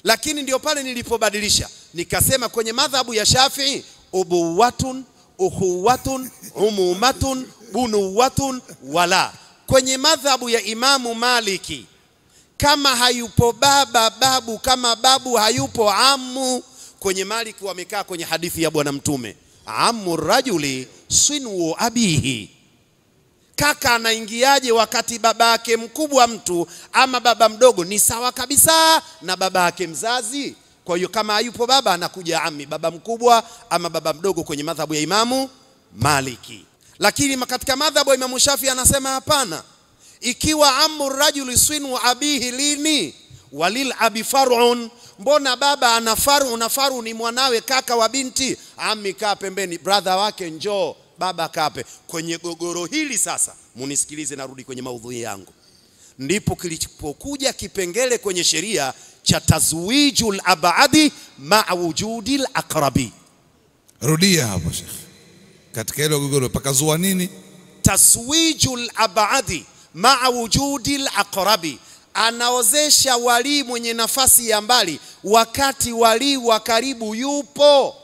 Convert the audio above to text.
Lakini ndio pale nilipobadilisha nikasema kwenye madhhabu ya Shafi'i ubuwatun, ukhuwatun, umumatun, bunuwatun wala. Kwenye madhhabu ya Imamu Maliki kama hayupo baba babu, kama babu hayupo amu. Kwenye Maliki wamekaa kwenye hadithi ya Bwana Mtume, amu rajuli swinwu abihi. Kaka anaingiaje wakati baba yake mkubwa mtu ama baba mdogo ni sawa kabisa na baba yake mzazi? Kwa hiyo kama hayupo baba anakuja ami, baba mkubwa ama baba mdogo kwenye madhhabu ya Imamu Maliki. Lakini katika madhhabu ya Imamu Shafi anasema hapana. Ikiwa amu rajuli swinu abihi lini walil abi far'un, mbona baba ana faru na faru ni mwanawe kaka wa binti? Ami kaa pembeni, brother wake njoo, baba kape. Kwenye gogoro hili sasa munisikilize, narudi kwenye maudhui yangu, ndipo kilipokuja kipengele kwenye sheria cha tazwijul abadi ma'a wujudil aqrabi. Rudia hapo Sheikh, katika hilo gogoro pakazua nini? Tazwijul abadi ma'a wujudil aqrabi, anaozesha wali mwenye nafasi ya mbali wakati wali wa karibu yupo.